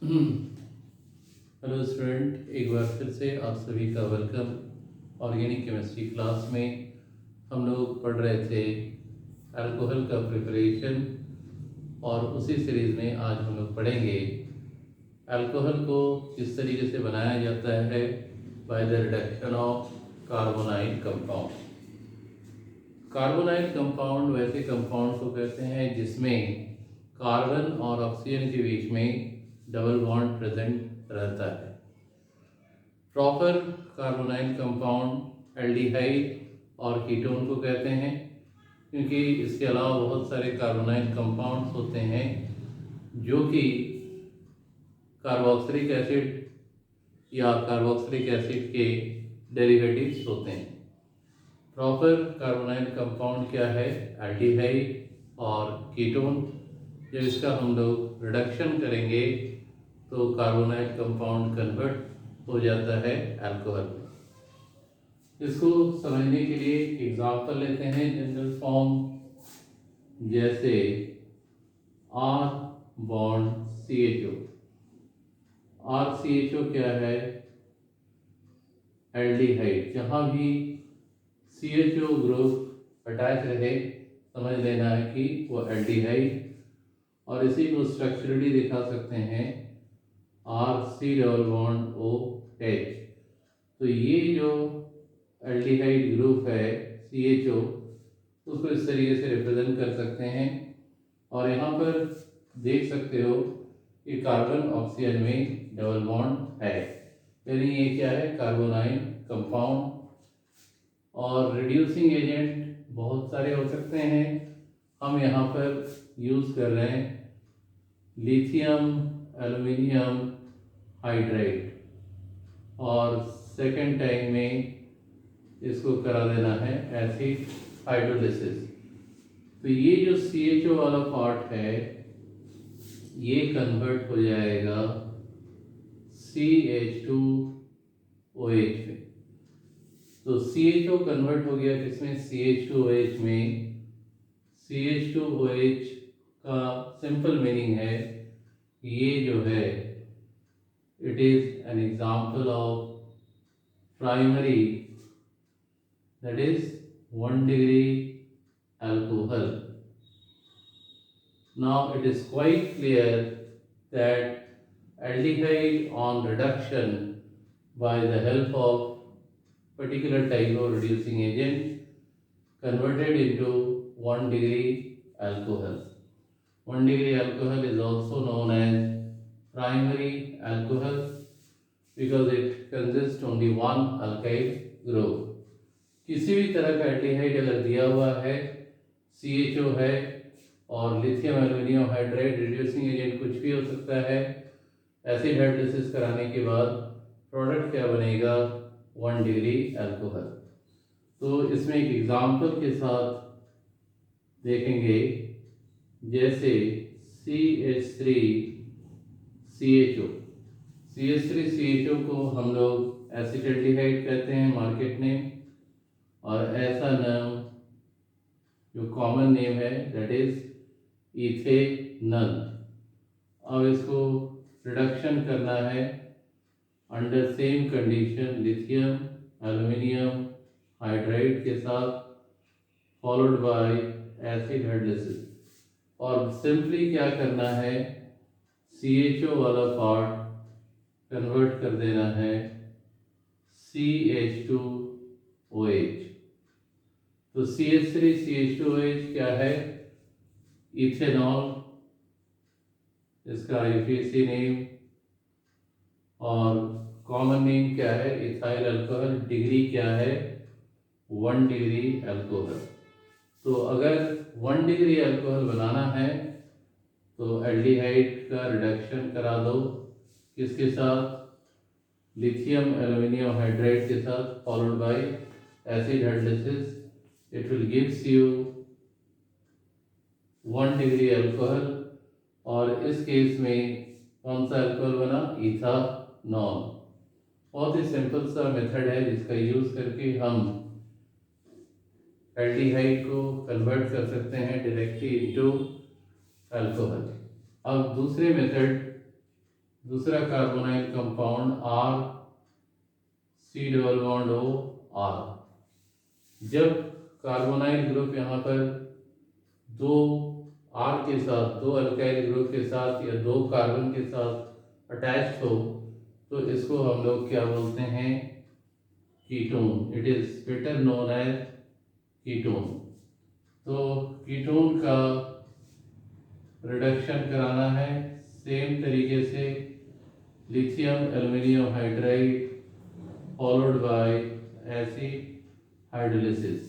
Hello student, एक बार फिर से आप सभी का वेलकम। ऑर्गेनिक केमिस्ट्री क्लास में हम लोग पढ़ रहे थे अल्कोहल का प्रिपरेशन, और उसी सीरीज़ में आज हम लोग पढ़ेंगे अल्कोहल को किस तरीके से बनाया जाता है by the reduction of carbonyl compound. Carbonyl compound वैसे कंपाउंड को कहते हैं जिसमें कार्बन और ऑक्सीजन के बीच में डबल बॉन्ड प्रेजेंट रहता है। प्रॉपर कार्बोनाइल कंपाउंड एल्डिहाइड और कीटोन को कहते हैं, क्योंकि इसके अलावा बहुत सारे कार्बोनाइल कंपाउंड्स होते हैं जो कि कार्बोक्सिलिक एसिड या कार्बोक्सिलिक एसिड के डेरिवेटिव्स होते हैं। प्रॉपर कार्बोनाइल कंपाउंड क्या है? एल्डिहाइड और कीटोन। जब इसका हम लोग रिडक्शन करेंगे तो कार्बोनाइल कंपाउंड कन्वर्ट हो जाता है अल्कोहल में। इसको समझने के लिए एग्जांपल लेते हैं जनरल फॉर्म, जैसे R bond C H O. R C H O क्या है? एल्डिहाइड। जहाँ भी C H O group attach रहे समझ लेना है कि वो एल्डिहाइड, और इसी को स्ट्रक्चरली दिखा सकते हैं R C double bond O H. तो ये जो एल्डिहाइड ग्रुप है सी एच ओ, उसको इस तरीके से रिप्रेजेंट कर सकते हैं। और यहाँ पर देख सकते हो कि कार्बन ऑक्सीजन में डबल बॉन्ड है, यानी ये क्या है? Carbonyl compound. और रिड्यूसिंग एजेंट बहुत सारे हो सकते हैं, हम यहाँ पर यूज़ कर रहे हैं लिथियम एल्युमिनियम हाइड्राइड, और सेकेंड टाइम में इसको करा देना है एसिड हाइड्रोलिसिस। तो ये जो CHO वाला पार्ट है ये कन्वर्ट हो जाएगा CH2OH में। तो CHO कन्वर्ट हो गया किसमें? CH2OH में। CH2OH का सिंपल मीनिंग है ये जो है it is an example of primary, that is 1 degree alcohol. Now it is quite clear that aldehyde on reduction by the help of particular type of reducing agent converted into 1 degree alcohol. 1 degree alcohol is also known as primary alcohol because it consists only one alkyl group. किसी भी तरह का aldehyde अगर दिया हुआ है, CHO है और lithium aluminium hydride reducing agent कुछ भी हो सकता है, एसिड हाइड्रोलिसिस कराने के बाद प्रोडक्ट क्या बनेगा? 1 डिग्री अल्कोहल। तो इसमें एक एग्जांपल के साथ देखेंगे, जैसे CH3CHO। CH3CHO को हम लोग एसिटाल्डिहाइड कहते हैं मार्केट नेम, और ऐसा नाम जो कॉमन नेम है दैट इज इथेनॉल। अब इसको रिडक्शन करना है under same condition lithium aluminium hydride के साथ, फॉलोड बाय एसिड हाइड्रोलिसिस। और सिंपली क्या करना है? CHO वाला पार्ट कन्वर्ट कर देना है CH2OH। तो CH3CH2OH क्या है? इथेनॉल, इसका IUPAC नेम, और कॉमन नेम क्या है? Ethyl alcohol. डिग्री क्या है? 1 डिग्री अल्कोहल। तो अगर 1 डिग्री अल्कोहल बनाना है तो एल्डिहाइड का रिडक्शन करा दो, किसके साथ? लिथियम एल्युमिनियम हाइड्राइड के साथ, followed by acid hydrolysis. It will gives you 1 degree alcohol. और इस केस में कौन सा अल्कोहल बना? इथानॉल। बहुत ही सिंपल सा मेथड है जिसका यूज करके हम एल्डिहाइड को कन्वर्ट कर सकते हैं डायरेक्टली इनटू अल्कोहल। अब दूसरे मेथड दूसरा carbonyl compound R C double bond O R. जब कार्बोनाइल ग्रुप यहाँ पर दो आर के साथ, दो अल्काइल ग्रुप के साथ या दो कार्बन के साथ अटैच हो तो इसको हम लोग क्या बोलते हैं, ketone. It is better known as ketone. तो कीटोन का रिडक्शन कराना है सेम तरीके से lithium aluminium hydride followed by acid hydrolysis.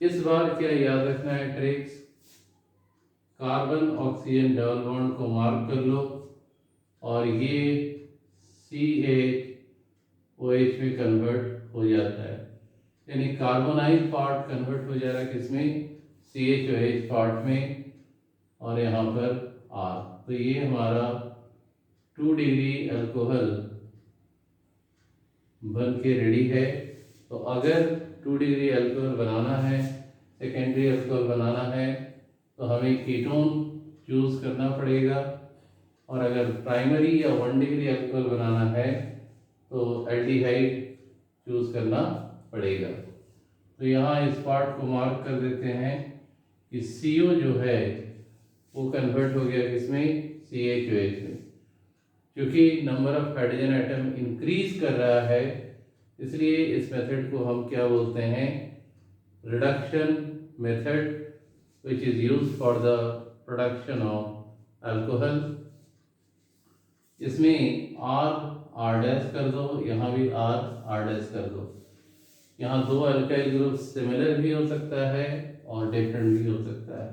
इस बार क्या याद रखना है tricks, carbon oxygen double bond को मार्क कर लो और ये CH-OH में कन्वर्ट हो जाता है, यानी कार्बोनाइल पार्ट कन्वर्ट हो जा रहा है किसमें, CH-OH पार्ट में, और यहाँ पर R। तो ये हमारा 2 डिग्री अल्कोहल बन के रेडी है। तो अगर 2 डिग्री अल्कोहल बनाना है, सेकेंडरी अल्कोहल बनाना है, तो हमें कीटोन चूज करना पड़ेगा, और अगर प्राइमरी या 1 डिग्री अल्कोहल बनाना है तो एल्डिहाइड चूज करना पड़ेगा। तो यहाँ इस पार्ट को मार्क कर देते हैं कि CO जो है वो कन्वर्ट हो गया किसमें, CH-OH में। क्योंकि number of hydrogen atom increase कर रहा है, इसलिए इस मेथड को हम क्या बोलते हैं, reduction method, which is used for the production of alcohol. इसमें R डैश कर दो, यहाँ भी R डैश कर दो। यहाँ दो अल्काइल ग्रुप सिमिलर भी हो सकता है और डिफरेंट भी हो सकता है।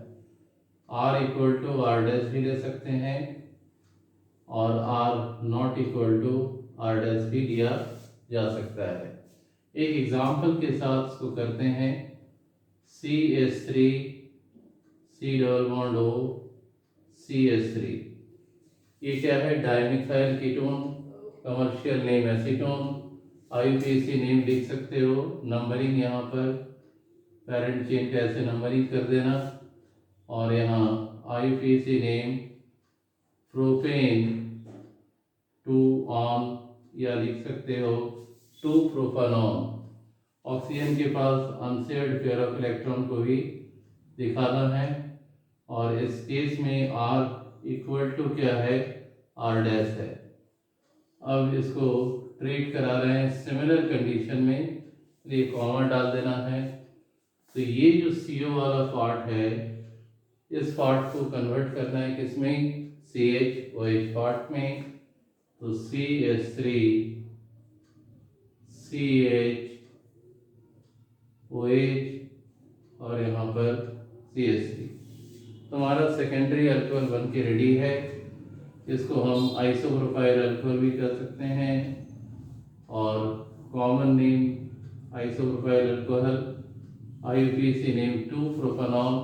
R equal to R dash भी ले सकते हैं और R not equal to R dash भी लिया जा सकता है। एक एग्जाम्पल के साथ इसको करते हैं, CH3 C double bond O CH3, ये क्या है, dimethyl ketone, commercial name acetone. IUPAC name लिख सकते हो, नंबरिंग यहाँ पर पेरेंट चेन का ऐसे नंबरिंग कर देना, और यहाँ IUPAC नेम प्रोपेन 2 ऑन, या लिख सकते हो 2 प्रोपानॉन। ऑक्सीजन के पास अनशेयर्ड पेयर ऑफ इलेक्ट्रॉन को भी दिखाना है, और इस केस में R इक्वल टू क्या है, R डैश है। अब इसको ट्रीट करा रहे हैं सिमिलर कंडीशन में, ये कॉमा डाल देना है। तो ये जो CO वाला पार्ट है, इस पार्ट को कन्वर्ट करना है किसमें, CH-OH पार्ट में। तो CH3 CH-OH और यहाँ पर CH3, हमारा सेकेंडरी अल्कोहल बन के रेडी है। इसको हम आइसोप्रोपाइल अल्कोहल भी कर सकते हैं, और common name isopropyl alcohol, IUPAC name 2 propanol.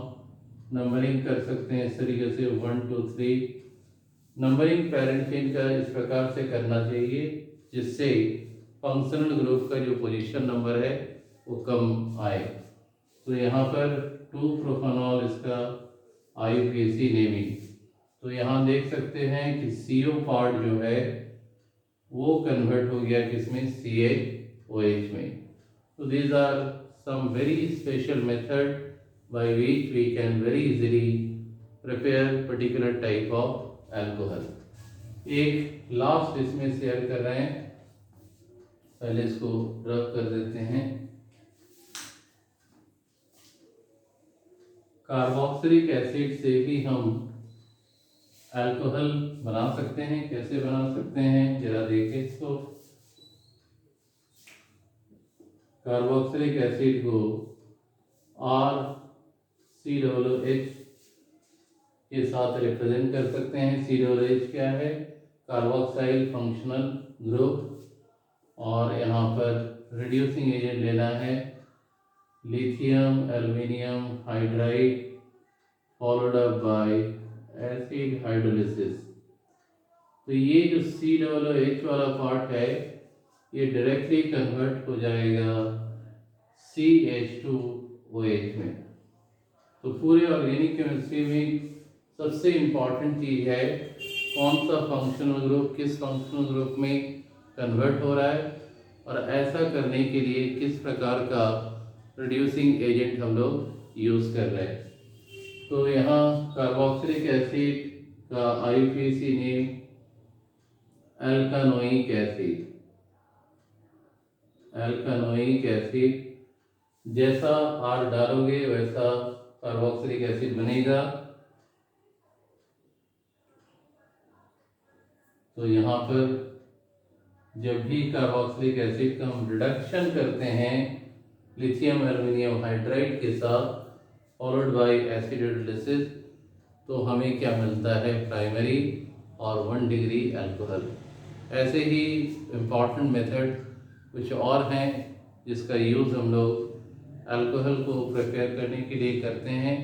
Numbering कर सकते हैं इस तरीके से 1 2 3। नंबरिंग पेरेंट चेन का इस प्रकार से करना चाहिए जिससे फंक्शनल ग्रुप का जो पोजीशन नंबर है वो कम आए। तो यहाँ पर 2 प्रोपानॉल इसका IUPAC नेमिंग। तो यहाँ देख सकते हैं कि CO पार्ट जो है वो कन्वर्ट हो गया किसमें, CH-OH में। तो these are some very special method by which we can very easily prepare particular type of alcohol। एक लास्ट इसमें शेयर कर रहे हैं, पहले इसको रब कर देते हैं। कार्बोक्सिलिक एसिड से भी हम अल्कोहल बना सकते हैं। कैसे बना सकते हैं जरा देखें इसको। कार्बोक्सिलिक एसिड को RCOOH के साथ रिप्रेजेंट कर सकते हैं। COOH क्या है, कार्बोक्साइल फंक्शनल ग्रुप, और यहाँ पर रिड्यूसिंग एजेंट लेना है lithium aluminium hydride followed up by acid hydrolysis. तो ये जो COOH वाला पार्ट है ये डायरेक्टली कन्वर्ट हो जाएगा CH2OH में। तो पूरे ऑर्गेनिक केमिस्ट्री में सबसे इम्पॉर्टेंट चीज़ है कौन सा फंक्शनल ग्रुप किस फंक्शनल ग्रुप में कन्वर्ट हो रहा है, और ऐसा करने के लिए किस प्रकार का रिड्यूसिंग एजेंट हम लोग यूज़ कर रहे हैं। तो यहाँ कार्बोक्सिलिक एसिड का IUPAC नेम एल्कानोइक एसिड, एल्कानोइक एसिड, जैसा R डालोगे वैसा कार्बोक्सिलिक एसिड बनेगा। तो यहाँ पर जब भी कार्बोक्सिलिक एसिड का हम रिडक्शन करते हैं लिथियम एल्युमिनियम हाइड्राइड के साथ फॉलोड बाय एसिड हाइड्रोलिसिस, तो हमें क्या मिलता है, प्राइमरी और 1 डिग्री अल्कोहल। ऐसे ही इम्पॉर्टेंट मेथड कुछ और हैं जिसका यूज़ हम लोग अल्कोहल को प्रिपेयर करने के लिए करते हैं।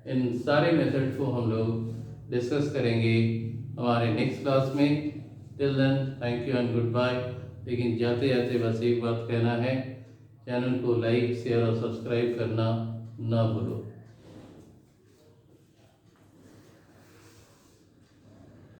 इन सारे मेथड को हम लोग डिस्कस करेंगे हमारे नेक्स्ट क्लास में। Till then thank you and goodbye. लेकिन जाते जाते बस एक बात कहना है, चैनल को लाइक शेयर और सब्सक्राइब करना ना भूलो।